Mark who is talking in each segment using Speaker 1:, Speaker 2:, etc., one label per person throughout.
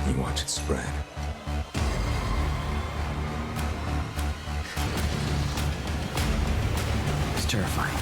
Speaker 1: You watch it spread.
Speaker 2: It's terrifying.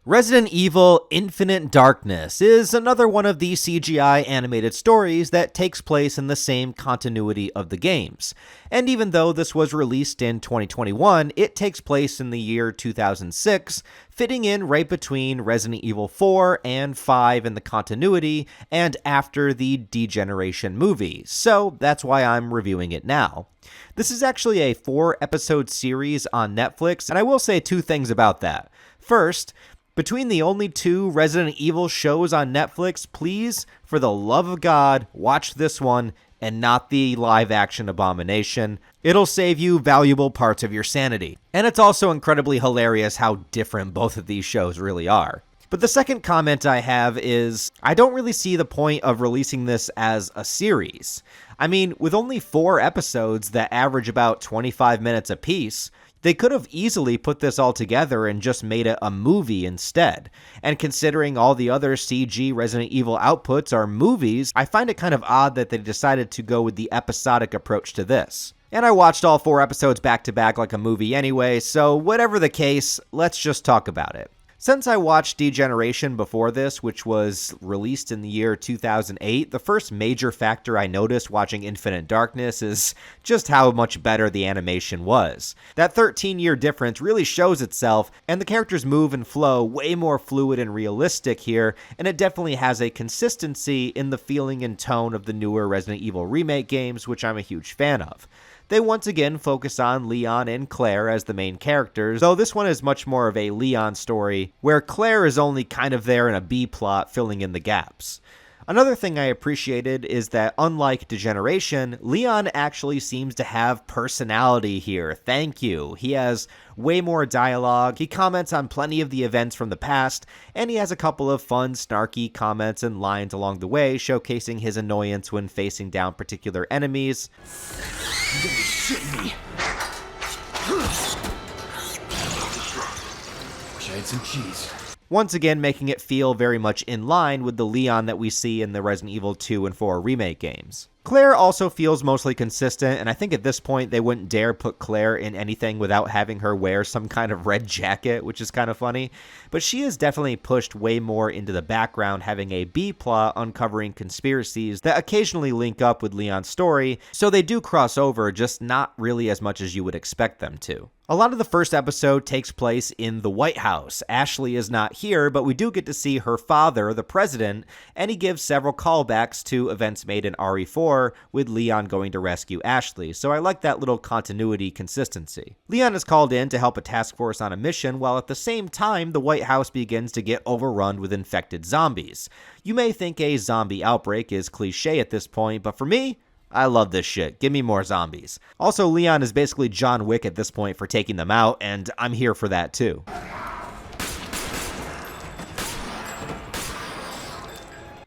Speaker 3: Resident Evil Infinite Darkness is another one of the CGI animated stories that takes place in the same continuity of the games. And even though this was released in 2021, it takes place in the year 2006, fitting in right between Resident Evil 4 and 5 in the continuity and after the Degeneration movie. So that's why I'm reviewing it now. This is actually a 4-episode series on Netflix, and I will say 2 things about that. First, between the only 2 Resident Evil shows on Netflix, please, for the love of God, watch this one and not the live-action abomination. It'll save you valuable parts of your sanity. And it's also incredibly hilarious how different both of these shows really are. But the second comment I have is, I don't really see the point of releasing this as a series. I mean, with only 4 episodes that average about 25 minutes apiece, they could have easily put this all together and just made it a movie instead. And considering all the other CG Resident Evil outputs are movies, I find it kind of odd that they decided to go with the episodic approach to this. And I watched all 4 episodes back to back like a movie anyway, so whatever the case, let's just talk about it. Since I watched Degeneration before this, which was released in the year 2008, the first major factor I noticed watching Infinite Darkness is just how much better the animation was. That 13-year difference really shows itself, and the characters move and flow way more fluid and realistic here, and it definitely has a consistency in the feeling and tone of the newer Resident Evil remake games, which I'm a huge fan of. They once again focus on Leon and Claire as the main characters, though this one is much more of a Leon story, where Claire is only kind of there in a B-plot filling in the gaps. Another thing I appreciated is that, unlike Degeneration, Leon actually seems to have personality here. Thank you. He has way more dialogue, he comments on plenty of the events from the past, and he has a couple of fun, snarky comments and lines along the way, showcasing his annoyance when facing down particular enemies.
Speaker 2: You gotta be shitting me. Wish I had some cheese.
Speaker 3: Once again making it feel very much in line with the Leon that we see in the Resident Evil 2 and 4 remake games. Claire also feels mostly consistent, and I think at this point they wouldn't dare put Claire in anything without having her wear some kind of red jacket, which is kind of funny. But she is definitely pushed way more into the background, having a B-plot uncovering conspiracies that occasionally link up with Leon's story, so they do cross over, just not really as much as you would expect them to. A lot of the first episode takes place in the White House. Ashley is not here, but we do get to see her father, the president, and he gives several callbacks to events made in RE4 with Leon going to rescue Ashley, so I like that little continuity consistency. Leon is called in to help a task force on a mission, while at the same time the White House begins to get overrun with infected zombies. You may think a zombie outbreak is cliche at this point, but for me, I love this shit. Give me more zombies. Also, Leon is basically John Wick at this point for taking them out, and I'm here for that too.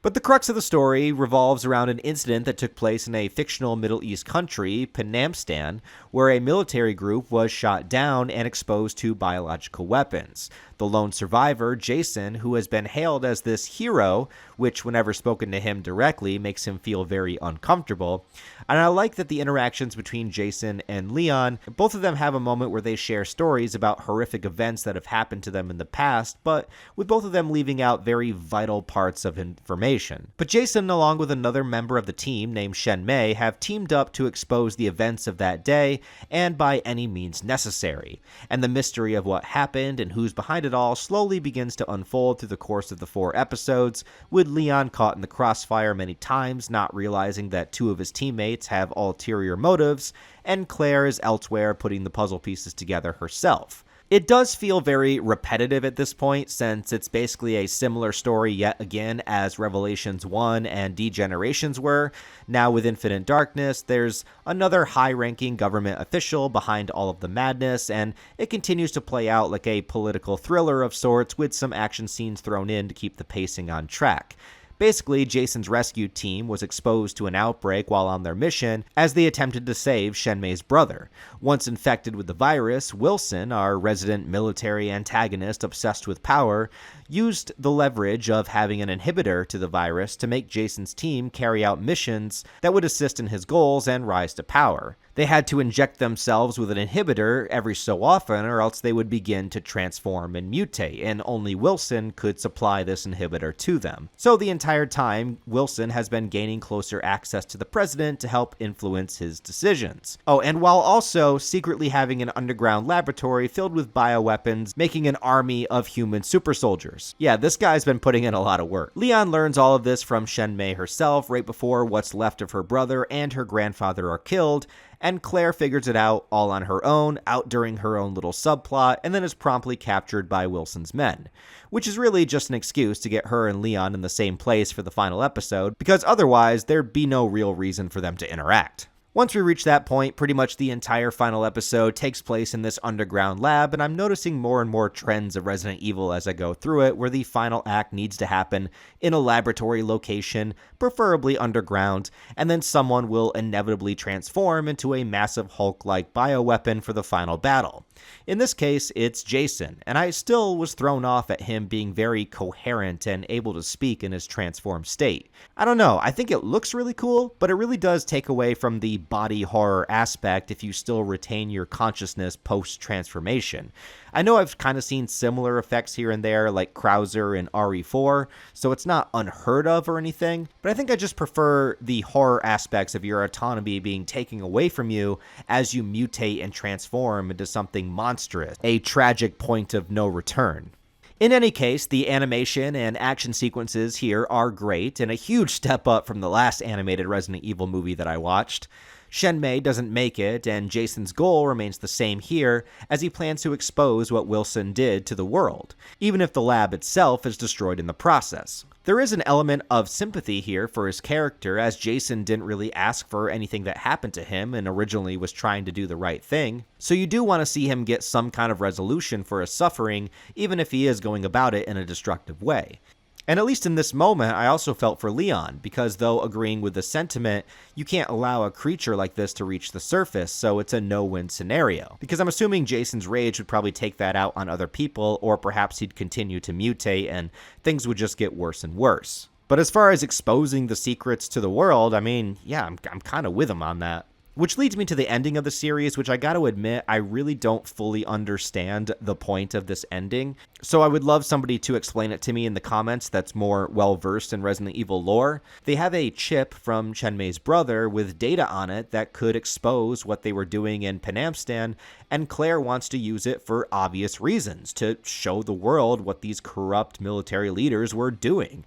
Speaker 3: But the crux of the story revolves around an incident that took place in a fictional Middle East country, Panamstan, where a military group was shot down and exposed to biological weapons. The lone survivor, Jason, who has been hailed as this hero, which whenever spoken to him directly makes him feel very uncomfortable. And I like that the interactions between Jason and Leon, both of them have a moment where they share stories about horrific events that have happened to them in the past, but with both of them leaving out very vital parts of information. But Jason, along with another member of the team named Shen Mei, have teamed up to expose the events of that day, and by any means necessary. And the mystery of what happened and who's behind it all slowly begins to unfold through the course of the 4 episodes, with Leon caught in the crossfire many times, not realizing that 2 of his teammates have ulterior motives, and Claire is elsewhere putting the puzzle pieces together herself. It does feel very repetitive at this point, since it's basically a similar story yet again as Revelations 1 and Degenerations were. Now with Infinite Darkness, there's another high-ranking government official behind all of the madness, and it continues to play out like a political thriller of sorts with some action scenes thrown in to keep the pacing on track. Basically, Jason's rescue team was exposed to an outbreak while on their mission as they attempted to save Shenmei's brother. Once infected with the virus, Wilson, our resident military antagonist obsessed with power, used the leverage of having an inhibitor to the virus to make Jason's team carry out missions that would assist in his goals and rise to power. They had to inject themselves with an inhibitor every so often, or else they would begin to transform and mutate, and only Wilson could supply this inhibitor to them. So the entire time, Wilson has been gaining closer access to the president to help influence his decisions. Oh, and while also secretly having an underground laboratory filled with bioweapons, making an army of human super soldiers. Yeah, this guy's been putting in a lot of work. Leon learns all of this from Shenmei herself right before what's left of her brother and her grandfather are killed, and Claire figures it out all on her own, out during her own little subplot, and then is promptly captured by Wilson's men. Which is really just an excuse to get her and Leon in the same place for the final episode, because otherwise there'd be no real reason for them to interact. Once we reach that point, pretty much the entire final episode takes place in this underground lab, and I'm noticing more and more trends of Resident Evil as I go through it, where the final act needs to happen in a laboratory location, preferably underground, and then someone will inevitably transform into a massive Hulk-like bioweapon for the final battle. In this case, it's Jason, and I still was thrown off at him being very coherent and able to speak in his transformed state. I don't know, I think it looks really cool, but it really does take away from the body horror aspect if you still retain your consciousness post-transformation. I know I've kind of seen similar effects here and there, like Krauser in RE4, so it's not unheard of or anything, but I think I just prefer the horror aspects of your autonomy being taken away from you as you mutate and transform into something monstrous, a tragic point of no return. In any case, the animation and action sequences here are great, and a huge step up from the last animated Resident Evil movie that I watched. Shenmei doesn't make it, and Jason's goal remains the same here, as he plans to expose what Wilson did to the world, even if the lab itself is destroyed in the process. There is an element of sympathy here for his character, as Jason didn't really ask for anything that happened to him and originally was trying to do the right thing, so you do want to see him get some kind of resolution for his suffering, even if he is going about it in a destructive way. And at least in this moment, I also felt for Leon, because though agreeing with the sentiment, you can't allow a creature like this to reach the surface, so it's a no-win scenario. Because I'm assuming Jason's rage would probably take that out on other people, or perhaps he'd continue to mutate and things would just get worse and worse. But as far as exposing the secrets to the world, I mean, yeah, I'm kind of with him on that. Which leads me to the ending of the series, which I gotta admit, I really don't fully understand the point of this ending. So I would love somebody to explain it to me in the comments that's more well-versed in Resident Evil lore. They have a chip from Shenmei's brother with data on it that could expose what they were doing in Panamstan, and Claire wants to use it for obvious reasons, to show the world what these corrupt military leaders were doing.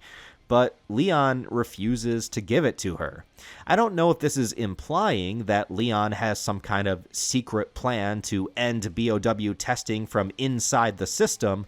Speaker 3: But Leon refuses to give it to her. I don't know if this is implying that Leon has some kind of secret plan to end BOW testing from inside the system,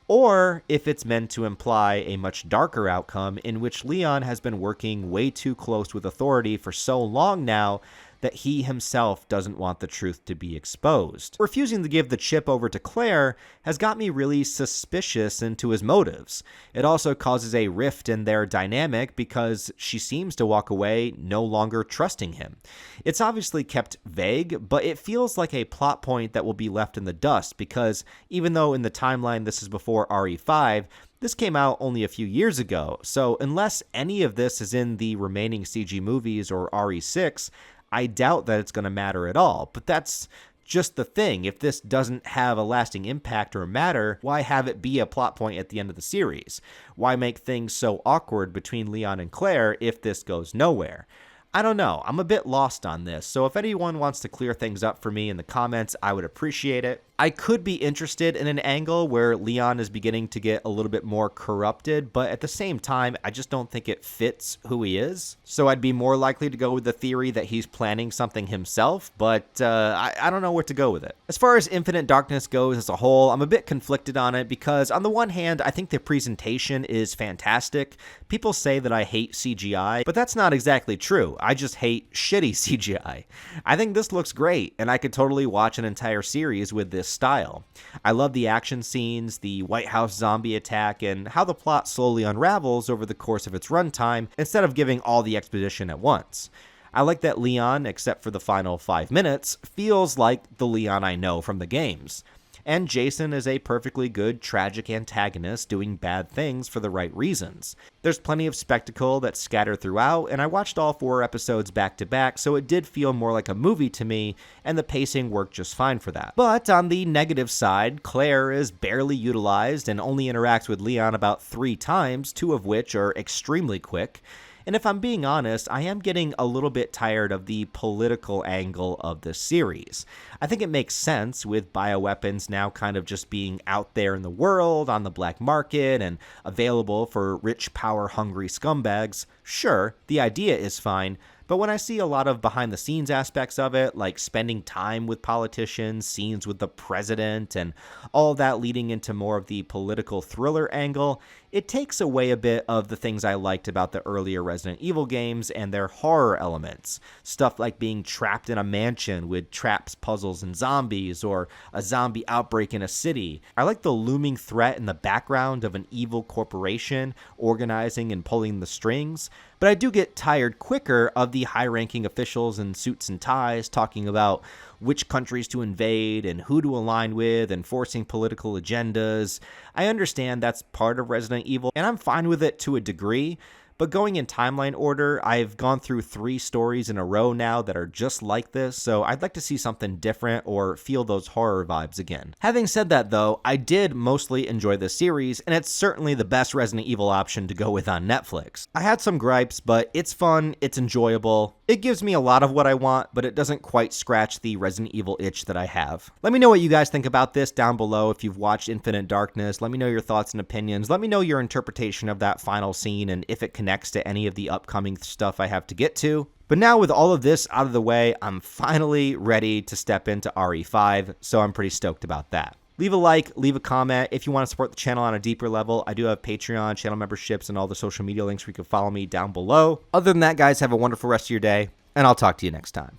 Speaker 3: or if it's meant to imply a much darker outcome in which Leon has been working way too close with authority for so long now that he himself doesn't want the truth to be exposed. Refusing to give the chip over to Claire has got me really suspicious into his motives. It also causes a rift in their dynamic because she seems to walk away no longer trusting him. It's obviously kept vague, but it feels like a plot point that will be left in the dust because even though in the timeline this is before RE5, this came out only a few years ago, so unless any of this is in the remaining CG movies or RE6, I doubt that it's going to matter at all, but that's just the thing. If this doesn't have a lasting impact or matter, why have it be a plot point at the end of the series? Why make things so awkward between Leon and Claire if this goes nowhere? I don't know. I'm a bit lost on this, so if anyone wants to clear things up for me in the comments, I would appreciate it. I could be interested in an angle where Leon is beginning to get a little bit more corrupted, but at the same time, I just don't think it fits who he is. So I'd be more likely to go with the theory that he's planning something himself, but I don't know where to go with it. As far as Infinite Darkness goes as a whole, I'm a bit conflicted on it because on the one hand, I think the presentation is fantastic. People say that I hate CGI, but that's not exactly true. I just hate shitty CGI. I think this looks great, and I could totally watch an entire series with this this style. I love the action scenes, the White House zombie attack, and how the plot slowly unravels over the course of its runtime instead of giving all the exposition at once. I like that Leon, except for the final 5 minutes, feels like the Leon I know from the games. And Jason is a perfectly good, tragic antagonist doing bad things for the right reasons. There's plenty of spectacle that's scattered throughout, and I watched all 4 episodes back to back, so it did feel more like a movie to me, and the pacing worked just fine for that. But on the negative side, Claire is barely utilized and only interacts with Leon about 3 times, 2 of which are extremely quick. And if I'm being honest, I am getting a little bit tired of the political angle of this series. I think it makes sense with bioweapons now kind of just being out there in the world, on the black market, and available for rich, power-hungry scumbags. Sure, the idea is fine, but when I see a lot of behind-the-scenes aspects of it, like spending time with politicians, scenes with the president, and all that leading into more of the political thriller angle, it takes away a bit of the things I liked about the earlier Resident Evil games and their horror elements. Stuff like being trapped in a mansion with traps, puzzles, and zombies, or a zombie outbreak in a city. I like the looming threat in the background of an evil corporation organizing and pulling the strings, but I do get tired quicker of the high-ranking officials in suits and ties talking about which countries to invade and who to align with, enforcing political agendas. I understand that's part of Resident Evil, and I'm fine with it to a degree, but going in timeline order, I've gone through 3 stories in a row now that are just like this, so I'd like to see something different or feel those horror vibes again. Having said that though, I did mostly enjoy this series, and it's certainly the best Resident Evil option to go with on Netflix. I had some gripes, but it's fun, it's enjoyable. It gives me a lot of what I want, but it doesn't quite scratch the Resident Evil itch that I have. Let me know what you guys think about this down below if you've watched Infinite Darkness. Let me know your thoughts and opinions. Let me know your interpretation of that final scene and if it connects to any of the upcoming stuff I have to get to. But now with all of this out of the way, I'm finally ready to step into RE5, so I'm pretty stoked about that. Leave a like, leave a comment. If you want to support the channel on a deeper level, I do have Patreon, channel memberships, and all the social media links where you can follow me down below. Other than that, guys, have a wonderful rest of your day, and I'll talk to you next time.